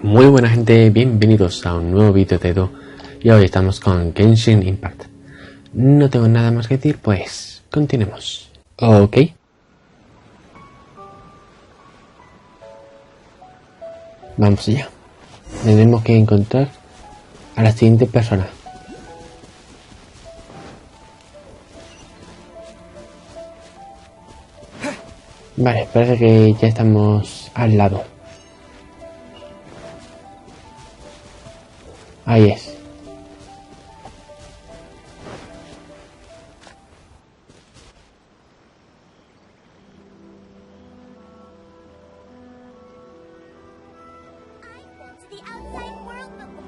Muy buena gente, bienvenidos a un nuevo vídeo de Edo. Y hoy estamos con Genshin Impact. No tengo nada más que decir, pues continuemos. Ok. Vamos allá. Tenemos que encontrar a la siguiente persona. Vale, parece que ya estamos al lado. Ahí es.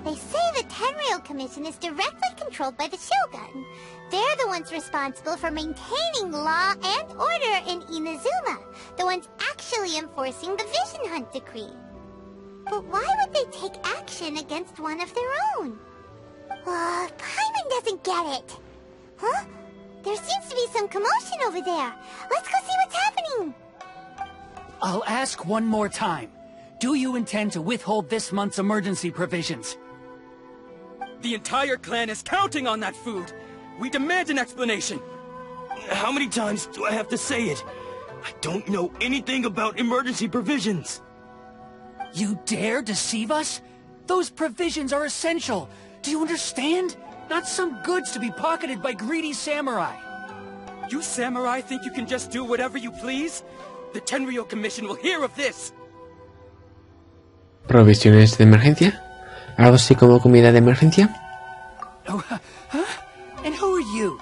They say the Tenryou Commission is directly controlled by the Shogun. They're the ones responsible for maintaining law and order in Inazuma, the ones actually enforcing the Vision Hunt Decree. But why would they take action against one of their own? Paimon doesn't get it. Huh? There seems to be some commotion over there. Let's go see what's happening. I'll ask one more time. Do you intend to withhold this month's emergency provisions? The entire clan is counting on that food! We demand an explanation! How many times do I have to say it? I don't know anything about emergency provisions! You dare deceive us? Those provisions are essential! Do you understand? Not some goods to be pocketed by greedy samurai! You samurai think you can just do whatever you please? The Tenryou Commission will hear of this! ¿Provisiones de emergencia? ¿Algo así como comida de emergencia? Oh, huh? And who are you?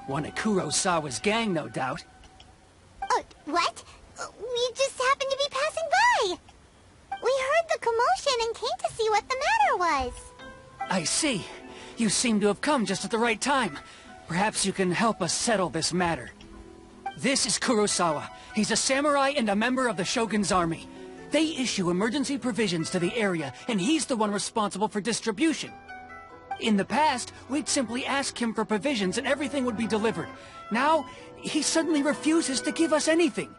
One of Kurosawa's gang, no doubt. What? We just happened to be passing by. We heard the commotion and came to see what the matter was. I see. You seem to have come just at the right time. Perhaps you can help us settle this matter. This is Kurosawa. He's a samurai and a member of the Shogun's army. They issue emergency provisions to the area, and he's the one responsible for distribution. In the past, we'd simply ask him for provisions and everything would be delivered. Now, he suddenly refuses to give us anything.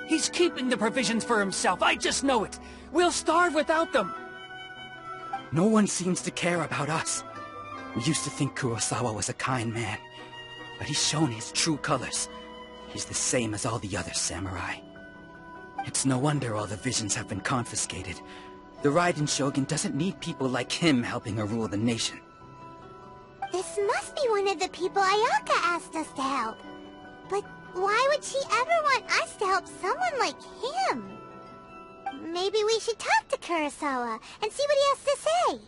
He's keeping the provisions for himself, I just know it. We'll starve without them. No one seems to care about us. We used to think Kurosawa was a kind man, but he's shown his true colors. He's the same as all the other samurai. It's no wonder all the visions have been confiscated. The Raiden Shogun doesn't need people like him helping her rule the nation. This must be one of the people Ayaka asked us to help. But why would she ever want us to help someone like him? Maybe we should talk to Kurosawa and see what he has to say.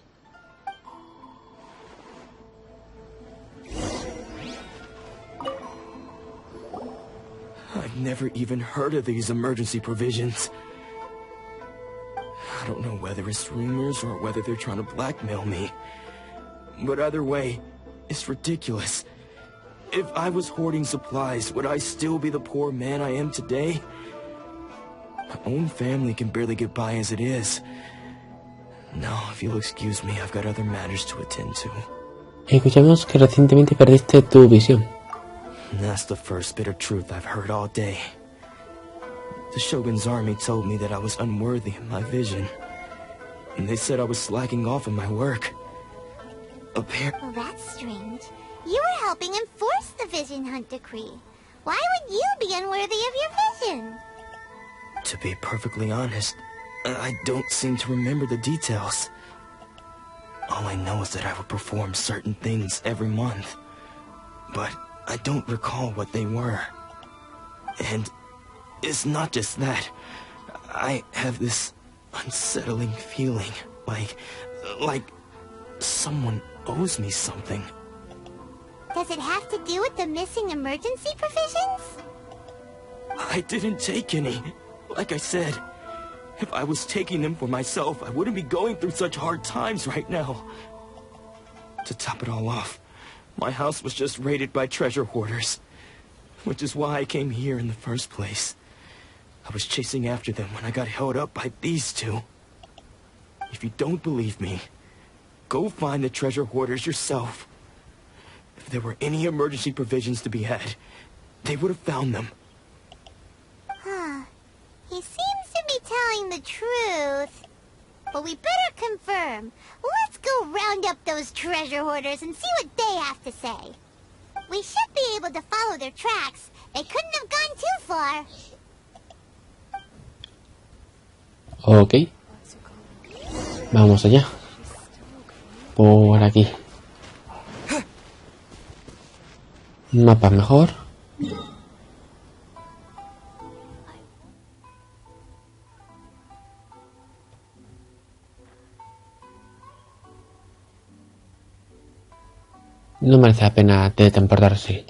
I've never even heard of these emergency provisions. I don't know whether it's rumors or whether they're trying to blackmail me. But either way, it's ridiculous. If I was hoarding supplies, would I still be the poor man I am today? My own family can barely get by as it is. Now, if you'll excuse me, I've got other matters to attend to. Escuchamos que recientemente perdiste tu visión. That's the first bit of truth I've heard all day. The Shogun's army told me that I was unworthy of my vision. And they said I was slacking off in my work. Well, that's strange. You were helping enforce the Vision Hunt Decree. Why would you be unworthy of your vision? To be perfectly honest, I don't seem to remember the details. All I know is that I would perform certain things every month. But I don't recall what they were. And it's not just that. I have this unsettling feeling, like someone owes me something. Does it have to do with the missing emergency provisions? I didn't take any. Like I said, if I was taking them for myself, I wouldn't be going through such hard times right now. To top it all off, my house was just raided by treasure hoarders, which is why I came here in the first place. I was chasing after them when I got held up by these two. If you don't believe me, go find the treasure hoarders yourself. If there were any emergency provisions to be had, they would have found them. He seems to be telling the truth. but we better confirm. Let's go round up those treasure hoarders and see what they have to say. We should be able to follow their tracks. They couldn't have gone too far. Ok. Vamos allá. Por aquí. Mapa mejor. No merece la pena teletransportarse.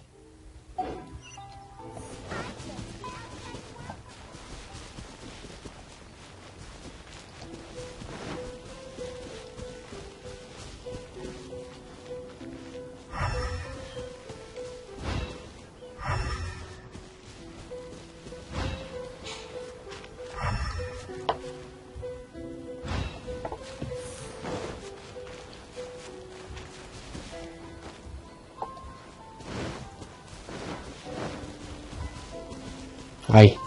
Ahí.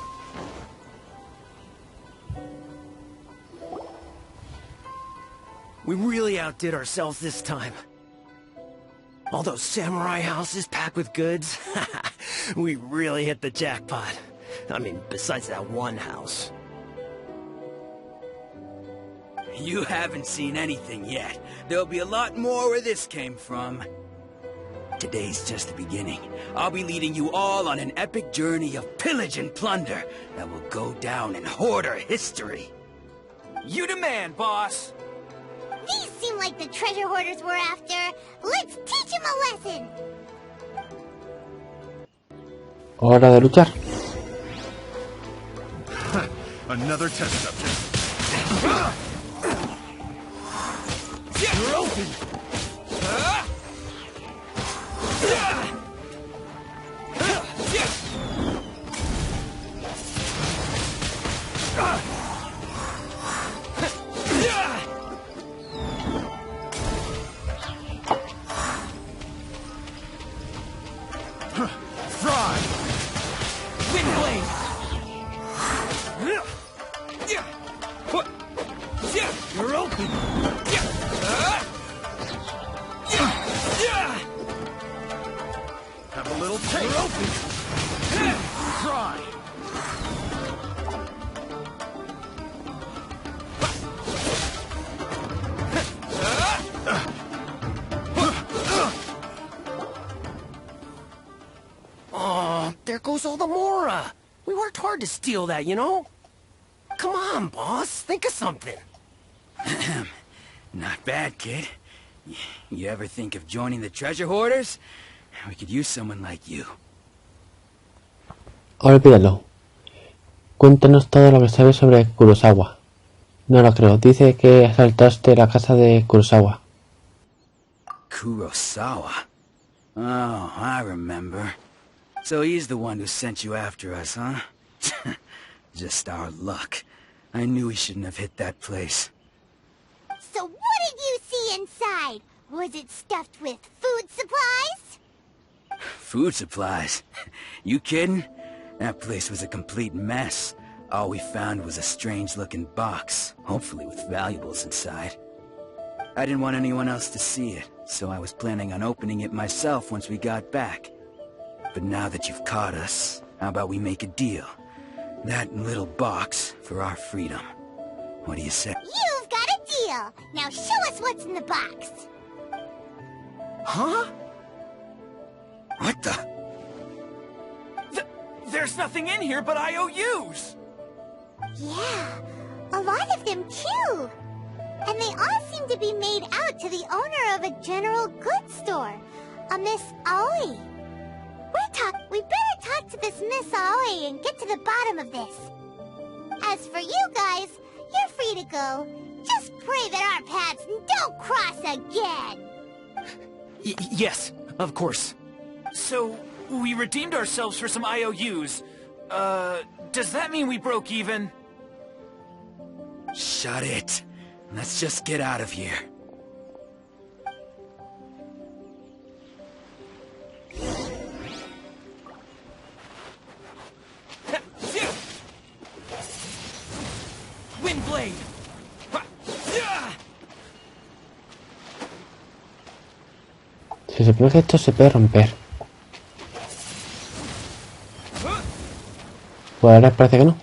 We really outdid ourselves this time. All those samurai houses packed with goods. We really hit the jackpot. I mean, besides that one house. You haven't seen anything yet. There'll be a lot more where this came from. Today's just the beginning. I'll be leading you all on an epic journey of pillage and plunder that will go down in hoarder history. You demand, boss! These seem like the treasure hoarders we're after. Let's teach them a lesson. Hora de luchar. Another test subject. You're open! Fry! Windblade! You're open! Have a little taste. You're open! Try! Oh, there goes all the Mora. We worked hard to steal that, you know? Come on, boss. Think of something. Not bad, kid. You ever think of joining the treasure hoarders? We could use someone like you. Olvídalo. Cuéntanos todo lo que sabes sobre Kurosawa. No lo creo. Dice que asaltaste la casa de Kurosawa. Kurosawa? Oh, I remember. So he's the one who sent you after us, huh? Just our luck. I knew he shouldn't have hit that place. So what did you see inside? Was it stuffed with food supplies? Food supplies? You kidding? That place was a complete mess. All we found was a strange-looking box, hopefully with valuables inside. I didn't want anyone else to see it, so I was planning on opening it myself once we got back. But now that you've caught us, how about we make a deal? That little box for our freedom. What do you say? You've got a deal. Now show us what's in the box. Huh? What the? There's nothing in here but IOUs! Yeah, a lot of them too. And they all seem to be made out to the owner of a general goods store, a Miss Aoi. We better talk to this Miss Aoi and get to the bottom of this. As for you guys, you're free to go. Just pray that our paths don't cross again. Yes, of course. So, we redeemed ourselves for some IOUs. Does that mean we broke even? Shut it. Let's just get out of here. Windblade! Se supone que esto se puede romper. Pues ahora parece que no.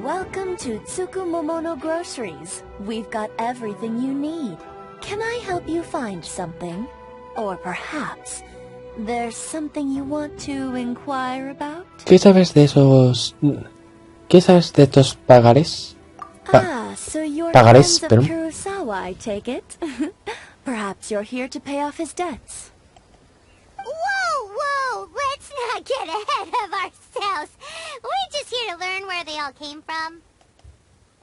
Welcome to Tsukumomono Groceries. We've got everything you need. Can I help you find something? Or perhaps there's something you want to inquire about? ¿Qué sabes de esos... ¿Qué sabes de estos pagares? So you're Pagarés, friends of perdón. Kurosawa, I take it? Perhaps you're here to pay off his debts. Whoa! Let's not get ahead of ourselves. We're just here to learn where they all came from.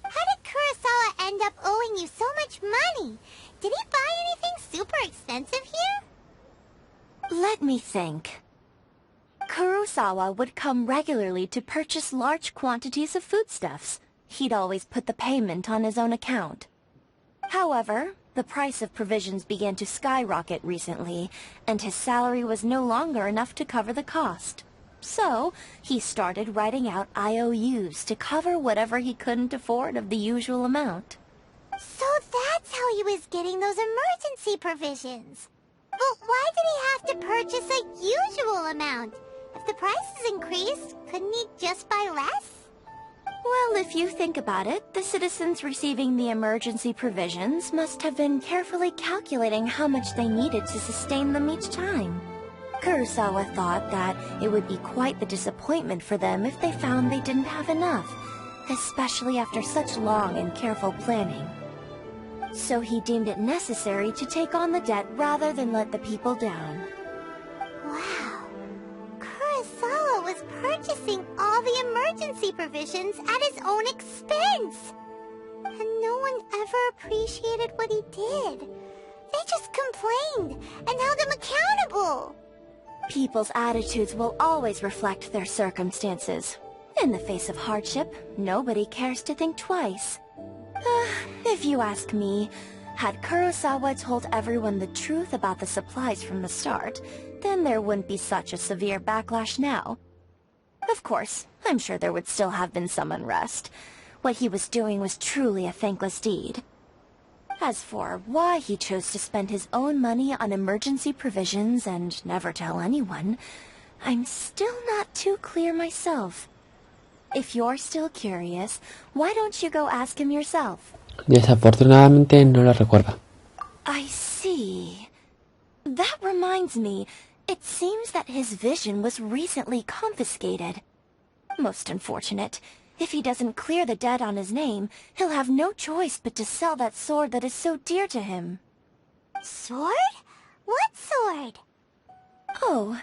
How did Kurosawa end up owing you so much money? Did he buy anything super expensive here? Let me think. Kurosawa would come regularly to purchase large quantities of foodstuffs. He'd always put the payment on his own account. However, the price of provisions began to skyrocket recently, and his salary was no longer enough to cover the cost. So, he started writing out IOUs to cover whatever he couldn't afford of the usual amount. So that's how he was getting those emergency provisions. But why did he have to purchase a usual amount? If the prices increased, couldn't he just buy less? Well, if you think about it, the citizens receiving the emergency provisions must have been carefully calculating how much they needed to sustain them each time. Kurosawa thought that it would be quite the disappointment for them if they found they didn't have enough, especially after such long and careful planning. So he deemed it necessary to take on the debt rather than let the people down. Wow. Kurosawa was purchasing all the emergency provisions at his own expense. And no one ever appreciated what he did. They just complained and held him accountable. People's attitudes will always reflect their circumstances. In the face of hardship, nobody cares to think twice. If you ask me, had Kurosawa told everyone the truth about the supplies from the start, then there wouldn't be such a severe backlash now. Of course, I'm sure there would still have been some unrest. What he was doing was truly a thankless deed. As for why he chose to spend his own money on emergency provisions and never tell anyone, I'm still not too clear myself. If you're still curious, why don't you go ask him yourself? Desafortunadamente no lo recuerda. I see. That reminds me, it seems that his vision was recently confiscated. Most unfortunate. If he doesn't clear the debt on his name, he'll have no choice but to sell that sword that is so dear to him. Sword? What sword? Oh,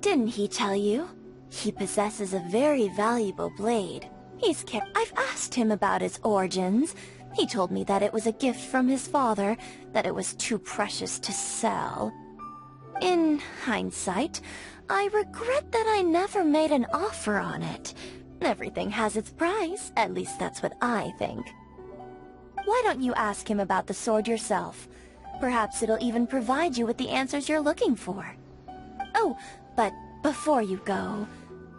didn't he tell you? He possesses a very valuable blade. I've asked him about its origins. He told me that it was a gift from his father, that it was too precious to sell. In hindsight, I regret that I never made an offer on it. Everything has its price, at least that's what I think. Why don't you ask him about the sword yourself? Perhaps it'll even provide you with the answers you're looking for. Oh, but before you go,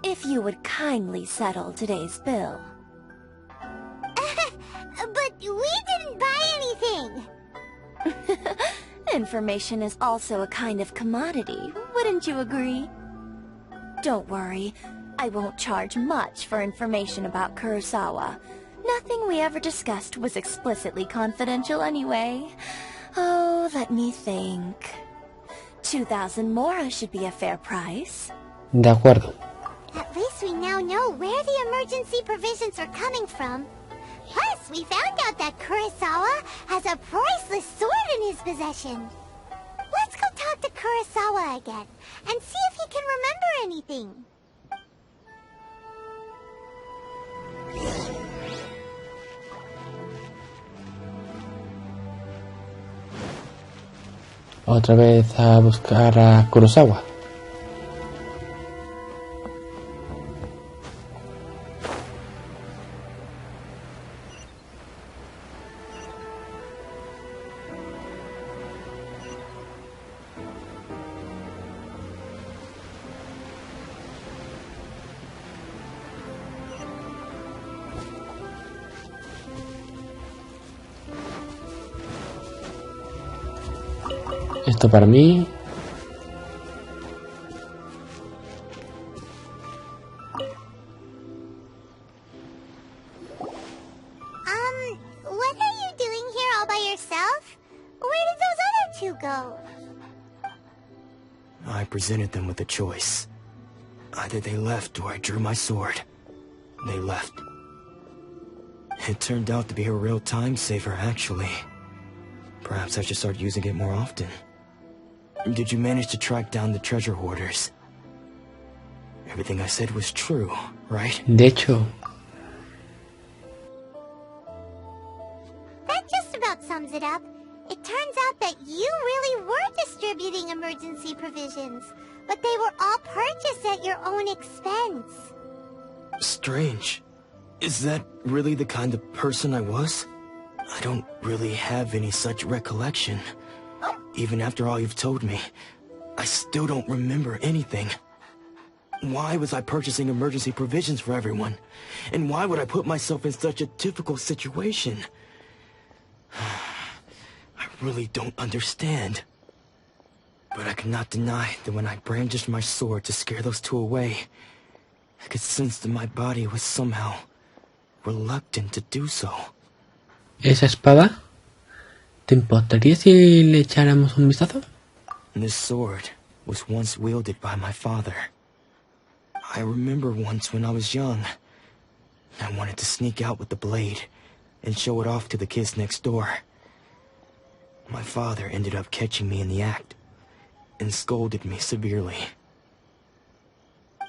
if you would kindly settle today's bill. But we didn't buy anything! Information is also a kind of commodity, wouldn't you agree? Don't worry, I won't charge much for information about Kurosawa. Nothing we ever discussed was explicitly confidential anyway. Oh, let me think. 2,000 mora should be a fair price. De acuerdo. At least we now know where the emergency provisions are coming from. Plus, we found out that Kurosawa has a priceless sword in his possession. Let's go talk to Kurosawa Kurosawa again, and see if he can remember anything. Otra vez a buscar a Kurosawa. Esto para mí. What are you doing here all by yourself? Where did those other two go? I presented them with a choice. Either they left or I drew my sword. They left. It turned out to be a real time saver, actually. Perhaps I should start using it more often. Did you manage to track down the treasure hoarders? Everything I said was true, right? De hecho, That just about sums it up. It turns out that you really were distributing emergency provisions, but they were all purchased at your own expense. Strange. Is that really the kind of person I was? I don't really have any such recollection. Even after all you've told me, I still don't remember anything. Why was I purchasing emergency provisions for everyone? And why would I put myself in such a difficult situation? I really don't understand. But I cannot deny that when I brandished my sword to scare those two away, I could sense that my body was somehow reluctant to do so. esa espada, ¿te importaría si le echáramos un vistazo? This sword was once wielded by my father. I remember once when I was young, I wanted to sneak out with the blade and show it off to the kids next door. My father ended up catching me in the act and scolded me severely.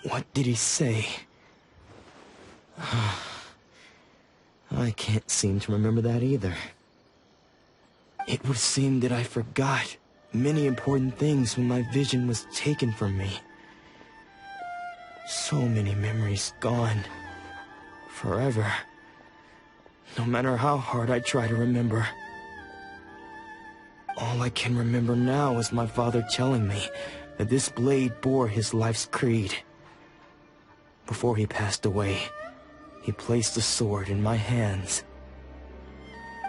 What did he say? I can't seem to remember that either. It would seem that I forgot many important things when my vision was taken from me. So many memories gone. Forever. No matter how hard I try to remember. All I can remember now is my father telling me that this blade bore his life's creed. Before he passed away, he placed the sword in my hands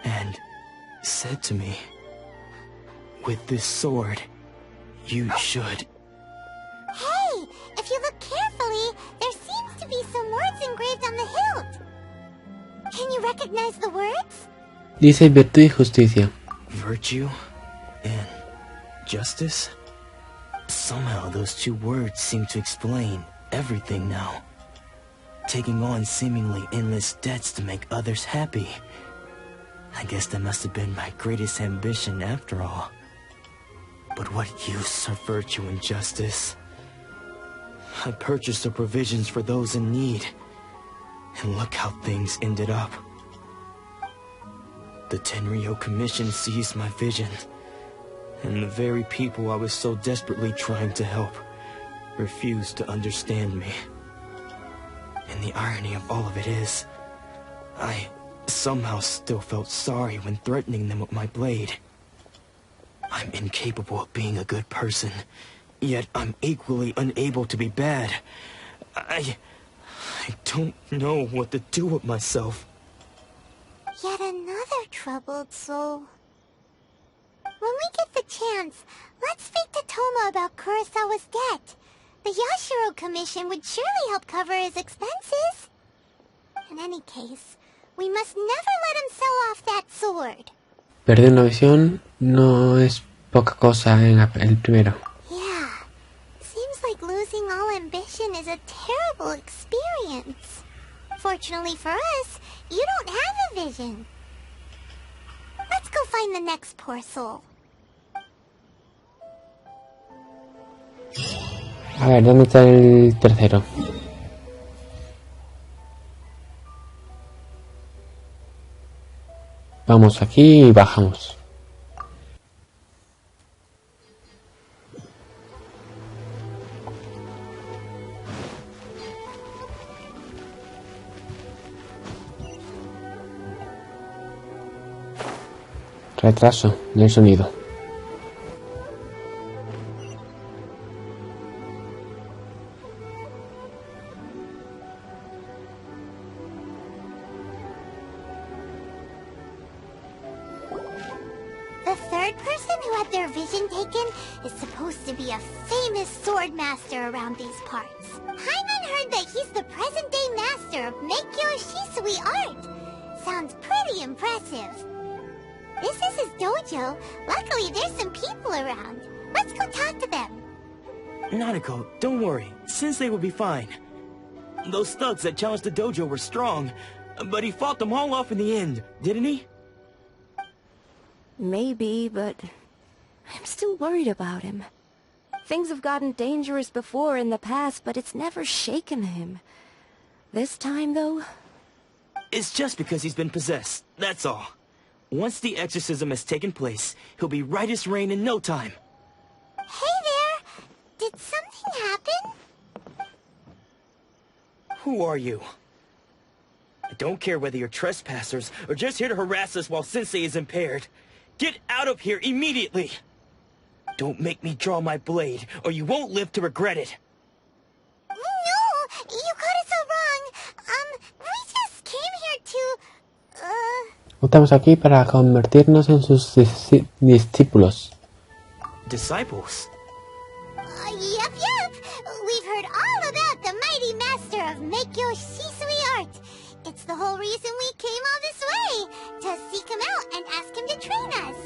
and said to me, "With this sword, you should..." Hey, if you look carefully, there seems to be some words engraved on the hilt. Can you recognize the words? Dice virtud y justicia. Virtue and justice? Somehow those two words seem to explain everything now. Taking on seemingly endless debts to make others happy. I guess that must have been my greatest ambition after all. But what use are virtue and justice? I purchased the provisions for those in need, and look how things ended up. The Tenryo Commission seized my vision, and the very people I was so desperately trying to help refused to understand me. And the irony of all of it is, I somehow still felt sorry when threatening them with my blade. I'm incapable of being a good person, yet I'm equally unable to be bad. I don't know what to do with myself. Yet another troubled soul. When we get the chance, let's speak to Toma about Kurosawa's debt. The Yashiro Commission would surely help cover his expenses. In any case, we must never let him sell off that sword. Perder una visión no es poca cosa en el primero. Yeah, seems like losing all ambition is a terrible experience. Fortunately for us, you don't have a vision. Let's go find the next poor soul. A ver, ¿dónde está el tercero? Vamos aquí y bajamos. Retraso del sonido. The third person who had their vision taken is supposed to be a famous sword master around these parts. Hyman heard that he's the present-day master of Meikyo Shisui art. Sounds pretty impressive. This is his dojo. Luckily, there's some people around. Let's go talk to them. Nanako, don't worry. Sensei will be fine. Those thugs that challenged the dojo were strong, but he fought them all off in the end, didn't he? Maybe, but I'm still worried about him. Things have gotten dangerous before in the past, but it's never shaken him. This time, though... It's just because he's been possessed, that's all. Once the exorcism has taken place, he'll be right as rain in no time. Hey there! Did something happen? Who are you? I don't care whether you're trespassers or just here to harass us while Sensei is impaired. Get out of here immediately! Don't make me draw my blade, or you won't live to regret it. No! You got it so wrong. We just came here to... Estamos aquí para convertirnos en sus discípulos. Disciples? Yep. We've heard all about the mighty master of Meikyo Shisui art. It's the whole reason we came all this way, to seek him out and ask him to train us.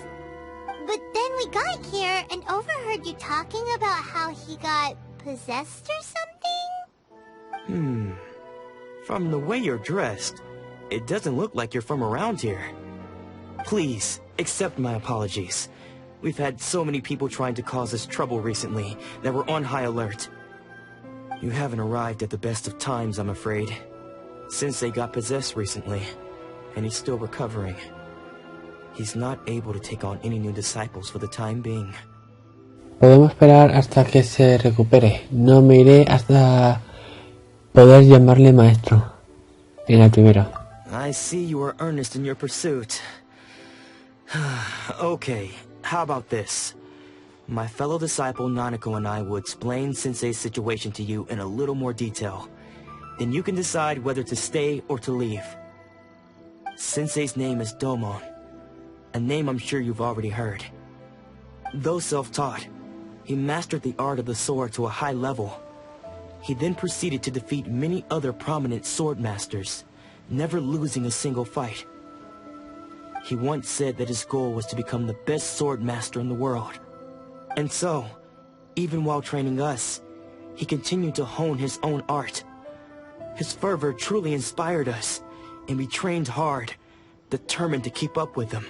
But then we got here and overheard you talking about how he got possessed or something? From the way you're dressed, it doesn't look like you're from around here. Please, accept my apologies. We've had so many people trying to cause us trouble recently that we're on high alert. You haven't arrived at the best of times, I'm afraid. Sensei got possessed recently, and he's still recovering. He's not able to take on any new disciples for the time being. Podemos esperar hasta que se recupere. No me iré hasta poder llamarle maestro. En el primero. I see you are earnest in your pursuit. Okay, how about this? My fellow disciple Nanako and I will explain Sensei's situation to you in a little more detail. Then you can decide whether to stay or to leave. Sensei's name is Domon, a name I'm sure you've already heard. Though self-taught, he mastered the art of the sword to a high level. He then proceeded to defeat many other prominent sword masters, never losing a single fight. He once said that his goal was to become the best sword master in the world. And so, even while training us, he continued to hone his own art. His fervor truly inspired us, and we trained hard, determined to keep up with him.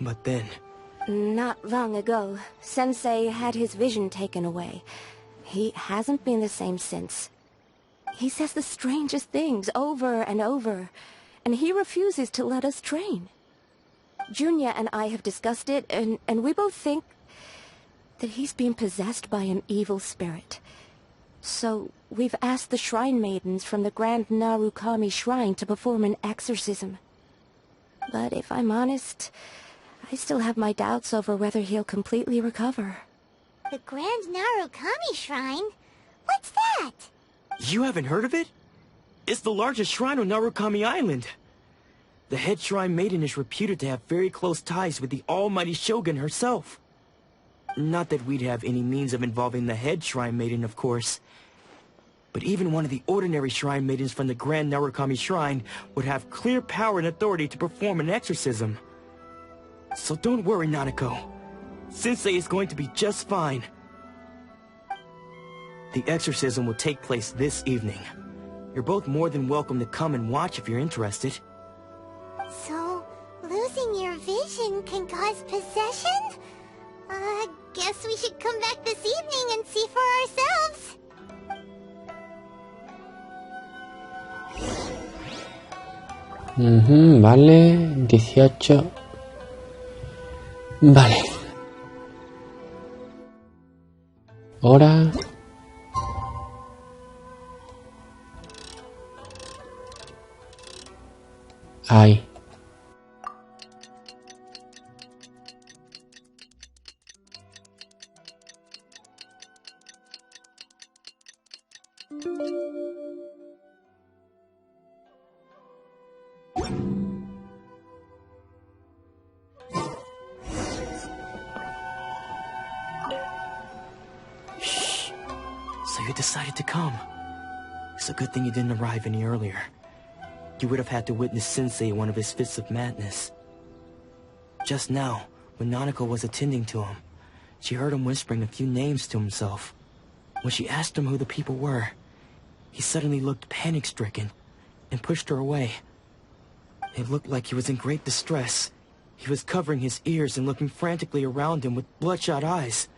But then... Not long ago, Sensei had his vision taken away. He hasn't been the same since. He says the strangest things over and over, and he refuses to let us train. Junya and I have discussed it, and we both think that he's been possessed by an evil spirit. So, we've asked the shrine maidens from the Grand Narukami Shrine to perform an exorcism. But if I'm honest, I still have my doubts over whether he'll completely recover. The Grand Narukami Shrine? What's that? You haven't heard of it? It's the largest shrine on Narukami Island. The head shrine maiden is reputed to have very close ties with the almighty Shogun herself. Not that we'd have any means of involving the head shrine maiden, of course. But even one of the ordinary shrine maidens from the Grand Narukami Shrine would have clear power and authority to perform an exorcism. So don't worry, Nanako. Sensei is going to be just fine. The exorcism will take place this evening. You're both more than welcome to come and watch if you're interested. So, losing your vision can cause possession? guess we should come back this evening and see for ourselves. Vale, 18. Vale. Hora. Ahí. So you decided to come. It's a good thing you didn't arrive any earlier. You would have had to witness Sensei one of his fits of madness. Just now, when Nanako was attending to him, she heard him whispering a few names to himself. When she asked him who the people were, he suddenly looked panic-stricken and pushed her away. It looked like he was in great distress. He was covering his ears and looking frantically around him with bloodshot eyes.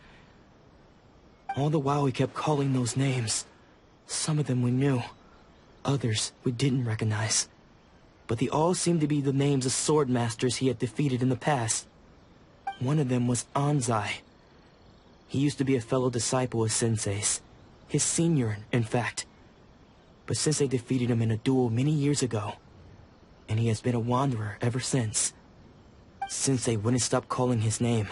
All the while he kept calling those names. Some of them we knew, others we didn't recognize. But they all seemed to be the names of sword masters he had defeated in the past. One of them was Anzai. He used to be a fellow disciple of Sensei's, his senior, in fact. But Sensei defeated him in a duel many years ago, and he has been a wanderer ever since. Sensei wouldn't stop calling his name.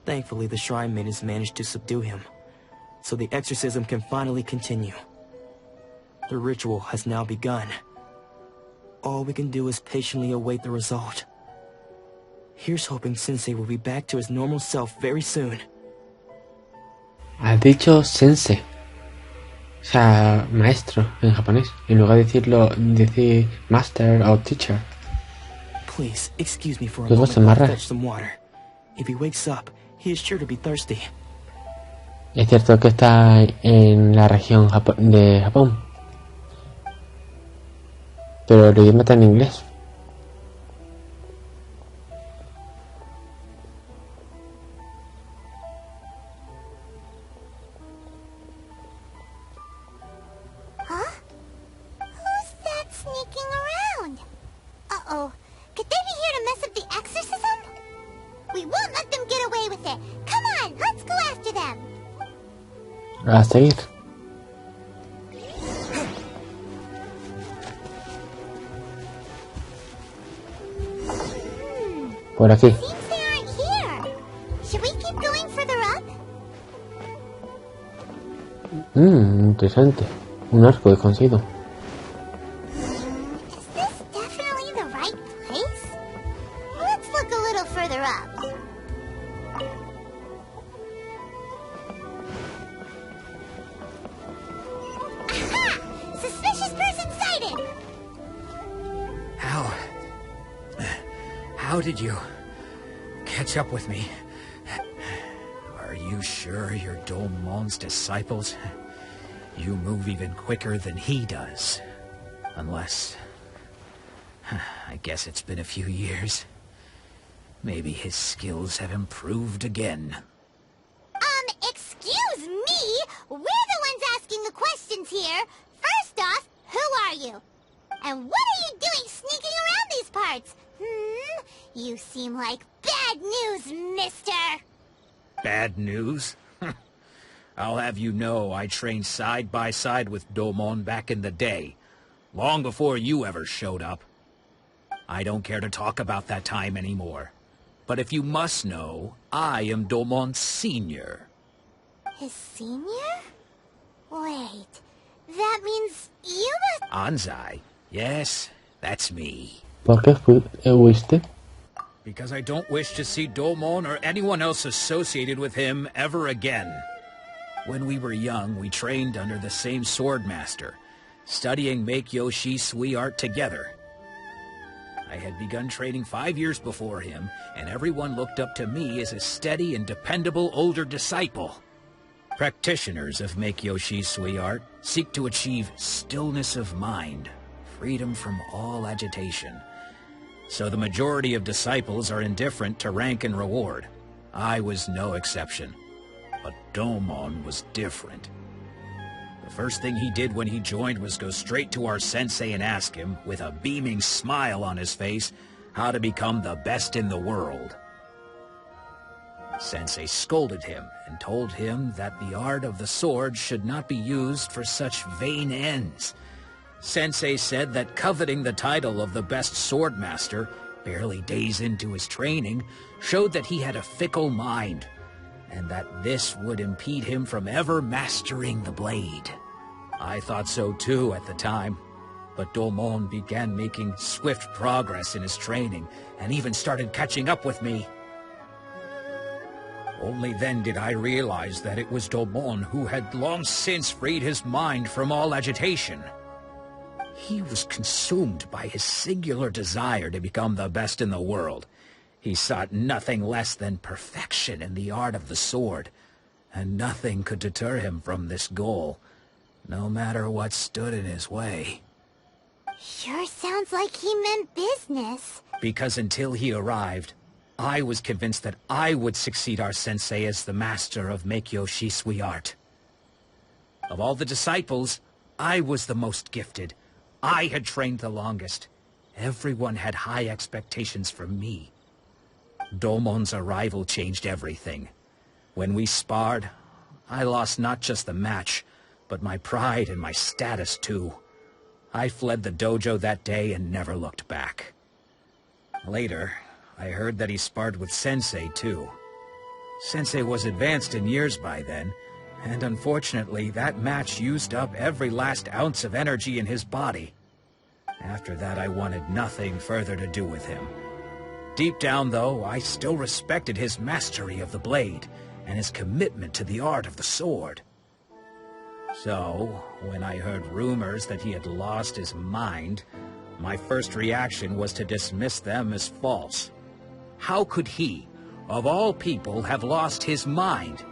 Thankfully, the shrine maidens managed to subdue him, so the exorcism can finally continue. The ritual has now begun. All we can do is patiently await the result. Here's hoping Sensei will be back to his normal self very soon. Ha dicho sensei. O sea, maestro en japonés. En lugar de decir master o teacher. Please, excuse me for a Luego moment se while I amarra. fetch some water. If he wakes up, he is sure to be thirsty. Es cierto que está en la región de Japón. Pero el idioma está en inglés. Huh? Who's that sneaking around? Uh-oh. Could they be here to mess up the exorcism? We won't let them get away with it. Come on, let's go after them. A seguir. Por aquí. Seems they aren't here. Should we keep going further up? Interesante. Un arco he conseguido. Is this definitely the right place? Let's look a little further up. Aha! Suspicious person sighted! How did you catch up with me? Are you sure you're Domon's disciples? You move even quicker than he does. Unless... I guess it's been a few years. Maybe his skills have improved again. Excuse me? We're the ones asking the questions here. First off, who are you? And what are you doing sneaking around these parts? You seem like bad news, mister. Bad news? I'll have you know I trained side by side with Domon back in the day, long before you ever showed up. I don't care to talk about that time anymore. But if you must know, I am Domon's senior. His senior? Wait, that means you must... Anzai? Yes, that's me. ¿Por qué fuiste? Because I don't wish to see Domon or anyone else associated with him ever again. When we were young, we trained under the same sword master, studying Make-Yoshi Sui art together. I had begun training 5 years before him, and everyone looked up to me as a steady and dependable older disciple. Practitioners of Make-Yoshi Sui art seek to achieve stillness of mind, freedom from all agitation, So the majority of disciples are indifferent to rank and reward. I was no exception. But Domon was different. The first thing he did when he joined was go straight to our sensei and ask him, with a beaming smile on his face, how to become the best in the world. Sensei scolded him and told him that the art of the sword should not be used for such vain ends. Sensei said that coveting the title of the best swordmaster, barely days into his training, showed that he had a fickle mind, and that this would impede him from ever mastering the blade. I thought so too at the time, but Domon began making swift progress in his training, and even started catching up with me. Only then did I realize that it was Domon who had long since freed his mind from all agitation. He was consumed by his singular desire to become the best in the world. He sought nothing less than perfection in the art of the sword, and nothing could deter him from this goal, no matter what stood in his way. Sure sounds like he meant business. Because until he arrived, I was convinced that I would succeed our sensei as the master of Meikyo Shisui art. Of all the disciples, I was the most gifted. I had trained the longest. Everyone had high expectations from me. Domon's arrival changed everything. When we sparred, I lost not just the match, but my pride and my status too. I fled the dojo that day and never looked back. Later, I heard that he sparred with Sensei too. Sensei was advanced in years by then, and unfortunately that match used up every last ounce of energy in his body. After that I wanted nothing further to do with him. Deep down though, I still respected his mastery of the blade, and his commitment to the art of the sword. So, when I heard rumors that he had lost his mind, my first reaction was to dismiss them as false. How could he, of all people, have lost his mind?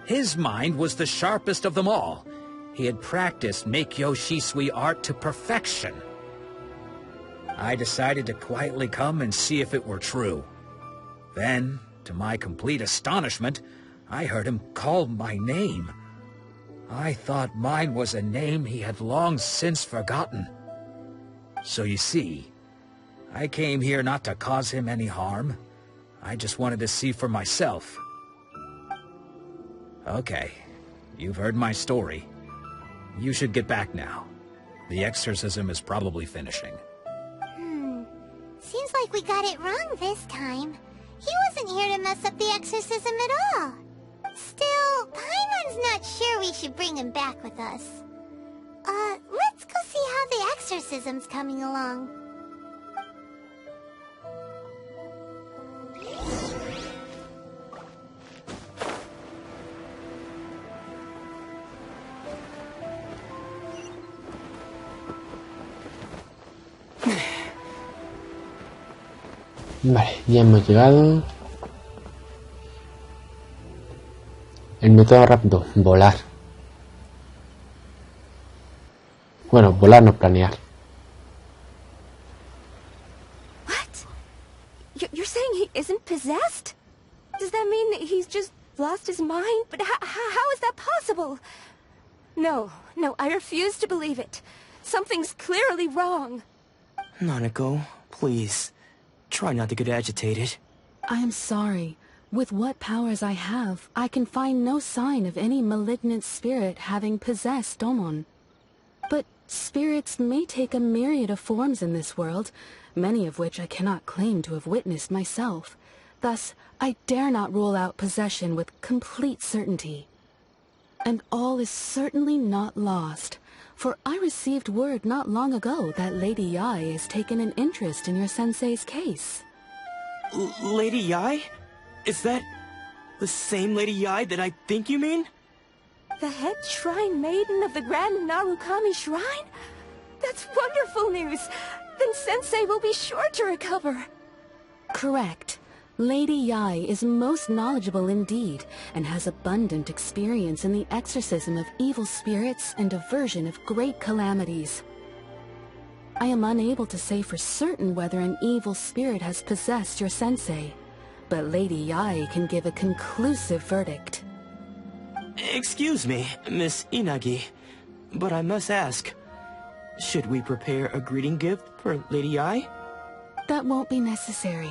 His mind was the sharpest of them all. He had practiced Meikyo Shisui art to perfection. I decided to quietly come and see if it were true. Then, to my complete astonishment, I heard him call my name. I thought mine was a name he had long since forgotten. So you see, I came here not to cause him any harm. I just wanted to see for myself. Okay, you've heard my story. You should get back now. The exorcism is probably finishing. Seems like we got it wrong this time. He wasn't here to mess up the exorcism at all. Still, Paimon's not sure we should bring him back with us. Let's go see how the exorcism's coming along. Vale, ya hemos llegado. El método rápido, volar. Bueno, volar no planear. What? You're saying he isn't possessed? Does that mean that he's just lost his mind? But how is that possible? No, I refuse to believe it. Something's clearly wrong. Nanako, please. Try not to get agitated. I am sorry. With what powers I have, I can find no sign of any malignant spirit having possessed Domon. But spirits may take a myriad of forms in this world, many of which I cannot claim to have witnessed myself. Thus, I dare not rule out possession with complete certainty. And all is certainly not lost, for I received word not long ago that Lady Yae has taken an interest in your sensei's case. Lady Yae? Is that the same Lady Yae that I think you mean? The head shrine maiden of the Grand Narukami Shrine? That's wonderful news! Then Sensei will be sure to recover. Correct. Lady Yae is most knowledgeable indeed, and has abundant experience in the exorcism of evil spirits and aversion of great calamities. I am unable to say for certain whether an evil spirit has possessed your sensei, but Lady Yae can give a conclusive verdict. Excuse me, Miss Inagi, but I must ask, should we prepare a greeting gift for Lady Yae? That won't be necessary.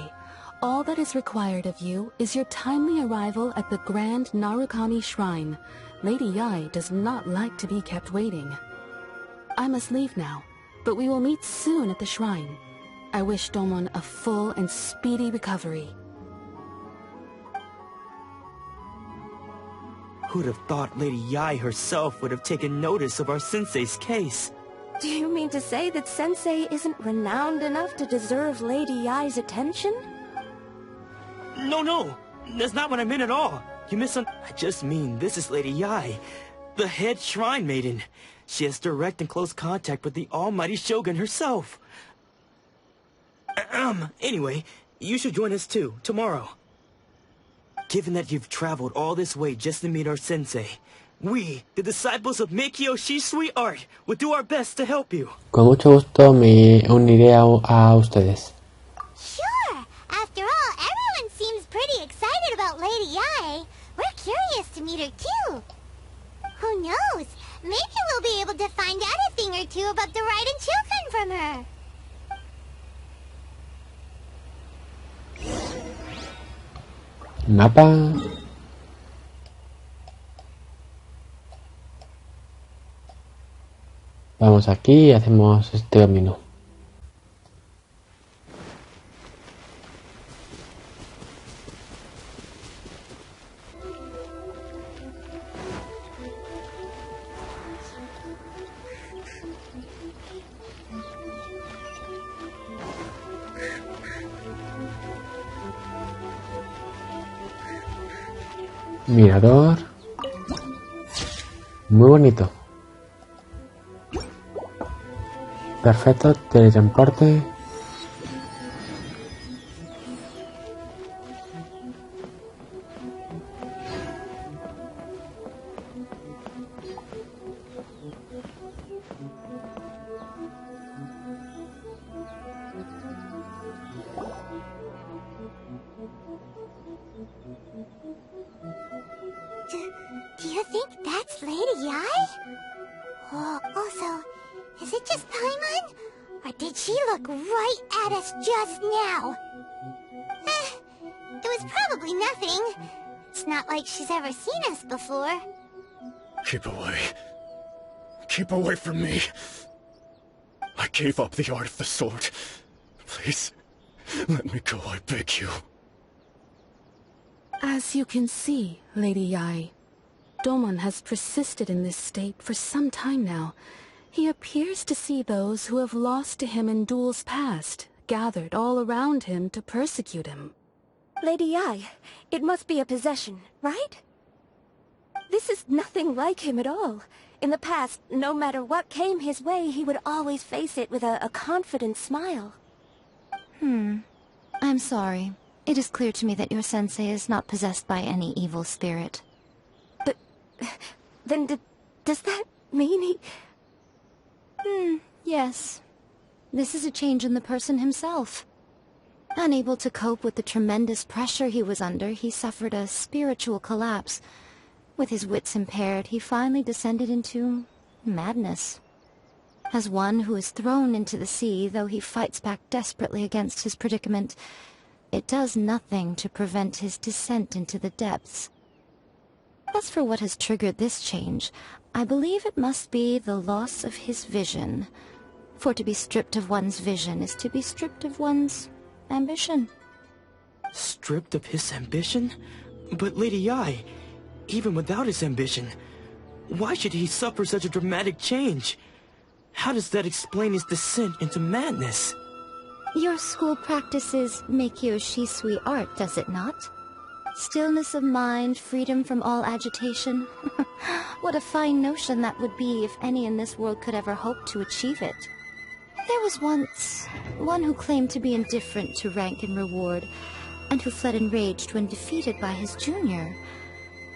All that is required of you is your timely arrival at the Grand Narukami Shrine. Lady Yae does not like to be kept waiting. I must leave now, but we will meet soon at the shrine. I wish Domon a full and speedy recovery. Who'd have thought Lady Yae herself would have taken notice of our sensei's case? Do you mean to say that Sensei isn't renowned enough to deserve Lady Yae's attention? No, that's not what I meant at all. I just mean this is Lady Yae, the head shrine maiden. She has direct and close contact with the almighty Shogun herself. Anyway, you should join us too, tomorrow. Given that you've traveled all this way just to meet our sensei, we, the disciples of Meikyo Sweetheart, will do our best to help you. Con mucho gusto me uniré a ustedes. Sure! After all, everyone seems pretty excited about Lady Yae. We're curious to meet her too. Who knows? Maybe we'll be able to find out a thing or two about the Raiden Shogun from her. Mapa. Vamos aquí y hacemos este camino. Mirador. Muy bonito. Perfecto, teletransporte. Do you think that's Lady Yae? Oh, also, is it just Paimon? Or did she look right at us just now? It was probably nothing. It's not like she's ever seen us before. Keep away. Keep away from me. I gave up the art of the sword. Please, let me go, I beg you. As you can see, Lady Yae, Domon has persisted in this state for some time now. He appears to see those who have lost to him in duels past, gathered all around him to persecute him. Lady Yae, it must be a possession, right? This is nothing like him at all. In the past, no matter what came his way, he would always face it with a confident smile. I'm sorry. It is clear to me that your sensei is not possessed by any evil spirit. But then does that mean he... Yes. This is a change in the person himself. Unable to cope with the tremendous pressure he was under, he suffered a spiritual collapse. With his wits impaired, he finally descended into madness. As one who is thrown into the sea, though he fights back desperately against his predicament, it does nothing to prevent his descent into the depths. As for what has triggered this change, I believe it must be the loss of his vision. For to be stripped of one's vision is to be stripped of one's ambition. Stripped of his ambition? But Lady Yae, even without his ambition, why should he suffer such a dramatic change? How does that explain his descent into madness? Your school practices Meikyo Shisui art, does it not? Stillness of mind, freedom from all agitation. What a fine notion that would be if any in this world could ever hope to achieve it. There was once one who claimed to be indifferent to rank and reward, and who fled enraged when defeated by his junior.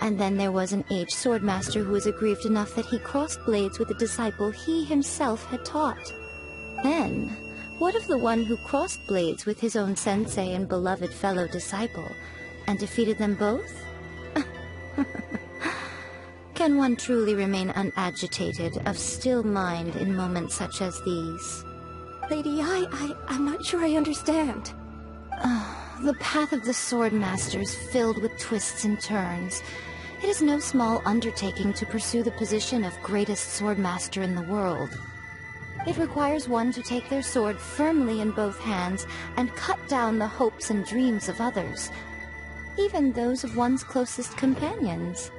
And then there was an aged swordmaster who was aggrieved enough that he crossed blades with a disciple he himself had taught. Then, what of the one who crossed blades with his own sensei and beloved fellow disciple, and defeated them both? Can one truly remain unagitated, of still mind in moments such as these? Lady, I'm not sure I understand. The path of the Sword Master is filled with twists and turns. It is no small undertaking to pursue the position of greatest Sword Master in the world. It requires one to take their sword firmly in both hands and cut down the hopes and dreams of others, even those of one's closest companions.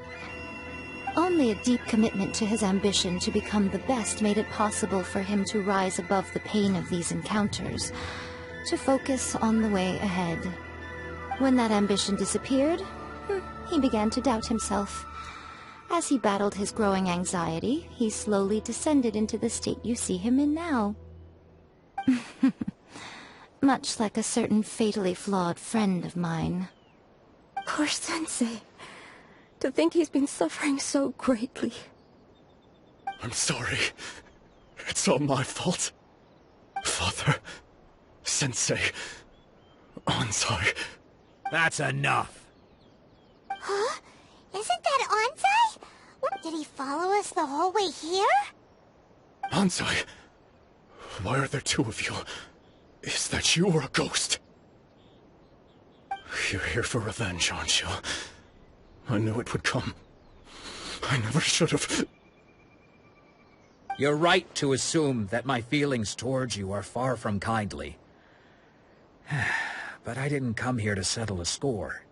Only a deep commitment to his ambition to become the best made it possible for him to rise above the pain of these encounters, to focus on the way ahead. When that ambition disappeared, he began to doubt himself. As he battled his growing anxiety, he slowly descended into the state you see him in now. Much like a certain fatally flawed friend of mine. Poor Sensei. To think he's been suffering so greatly. I'm sorry. It's all my fault. Father, Sensei, Anzai. That's enough. Huh? Isn't that Anzai? Did he follow us the whole way here? Anzai, why are there two of you? Is that you or a ghost? You're here for revenge, aren't you? I knew it would come. I never should have. You're right to assume that my feelings towards you are far from kindly. But I didn't come here to settle a score.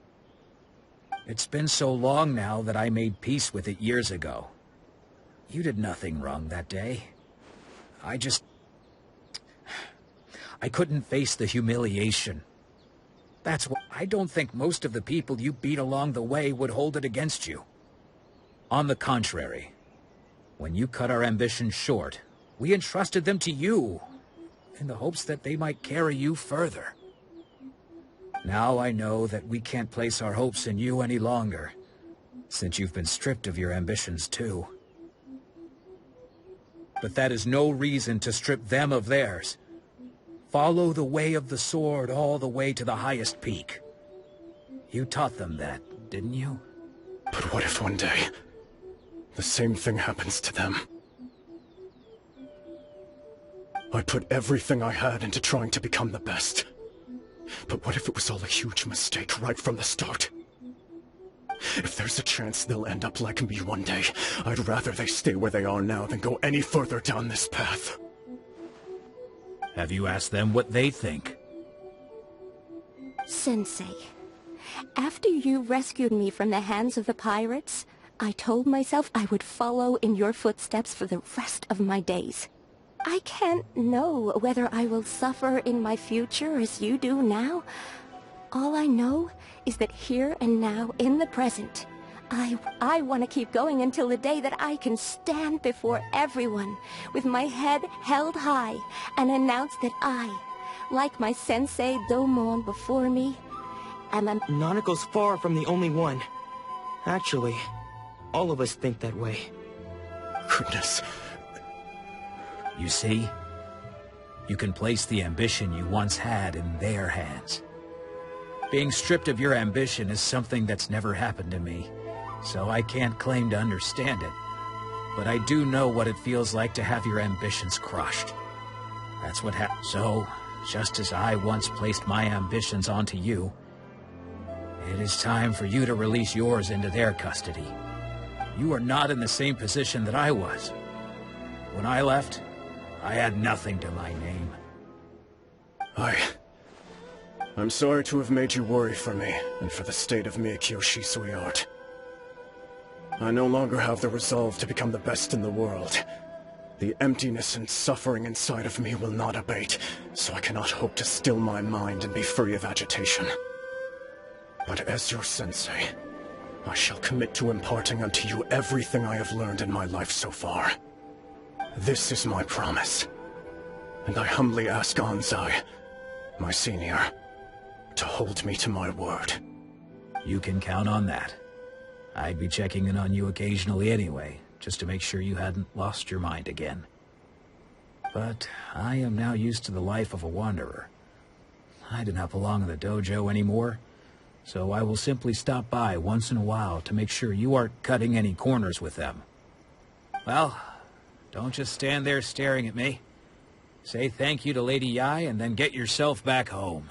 It's been so long now that I made peace with it years ago. You did nothing wrong that day. I couldn't face the humiliation. That's why I don't think most of the people you beat along the way would hold it against you. On the contrary, when you cut our ambitions short, we entrusted them to you, in the hopes that they might carry you further. Now I know that we can't place our hopes in you any longer, since you've been stripped of your ambitions too. But that is no reason to strip them of theirs. Follow the way of the sword all the way to the highest peak. You taught them that, didn't you? But what if one day, the same thing happens to them? I put everything I had into trying to become the best. But what if it was all a huge mistake right from the start? If there's a chance they'll end up like me one day, I'd rather they stay where they are now than go any further down this path. Have you asked them what they think? Sensei, after you rescued me from the hands of the pirates, I told myself I would follow in your footsteps for the rest of my days. I can't know whether I will suffer in my future as you do now. All I know is that here and now, in the present, I want to keep going until the day that I can stand before everyone with my head held high and announce that I, like my sensei Domon before me, am a... Nanako's far from the only one. Actually, all of us think that way. Goodness. You see? You can place the ambition you once had in their hands. Being stripped of your ambition is something that's never happened to me, so I can't claim to understand it. But I do know what it feels like to have your ambitions crushed. That's what happened. So, just as I once placed my ambitions onto you, it is time for you to release yours into their custody. You are not in the same position that I was. When I left, I had nothing to my name. I'm sorry to have made you worry for me, and for the state of Miyakyo Shisui art. I no longer have the resolve to become the best in the world. The emptiness and suffering inside of me will not abate, so I cannot hope to still my mind and be free of agitation. But as your sensei, I shall commit to imparting unto you everything I have learned in my life so far. This is my promise, and I humbly ask Anzai, my senior, to hold me to my word. You can count on that. I'd be checking in on you occasionally anyway, just to make sure you hadn't lost your mind again. but I am now used to the life of a wanderer. I do not belong in the dojo anymore, so I will simply stop by once in a while to make sure you aren't cutting any corners with them. Well, don't just stand there staring at me. Say thank you to Lady Yai and then get yourself back home.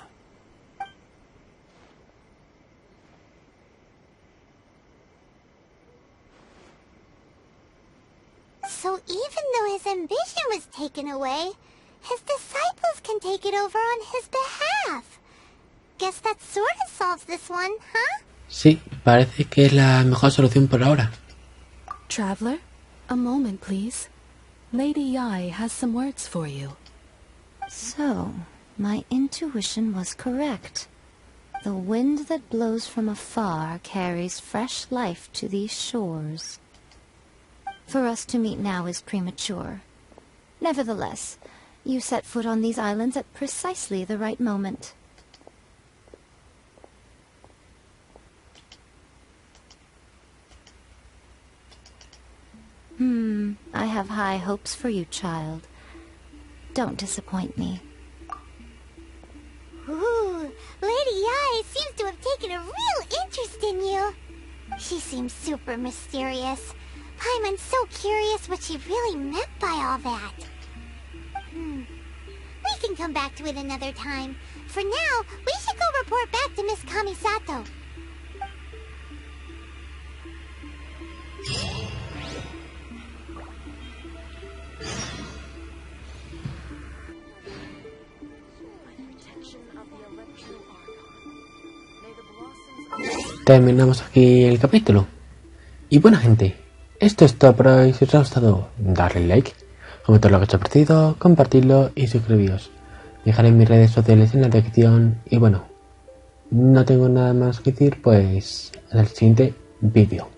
So even though his ambition was taken away, his disciples can take it over on his behalf. Guess that sort of solves this one, huh? Sí, parece que es la mejor solución por ahora. Traveler, a moment, please. Lady Yai has some words for you. So, my intuition was correct. The wind that blows from afar carries fresh life to these shores. For us to meet now is premature. Nevertheless, you set foot on these islands at precisely the right moment. I have high hopes for you, child. Don't disappoint me. Ooh, Lady Yai seems to have taken a real interest in you. She seems super mysterious. I'm so curious what she really meant by all that. We can come back to it another time. For now, we should go report back to Miss Kamisato. Terminamos aquí el capítulo. Y bueno, gente, esto es todo por hoy. Si os ha gustado, darle like, comentar lo que os ha parecido, compartirlo y suscribiros. Dejaré mis redes sociales en la descripción. Y bueno, no tengo nada más que decir, pues hasta el siguiente vídeo.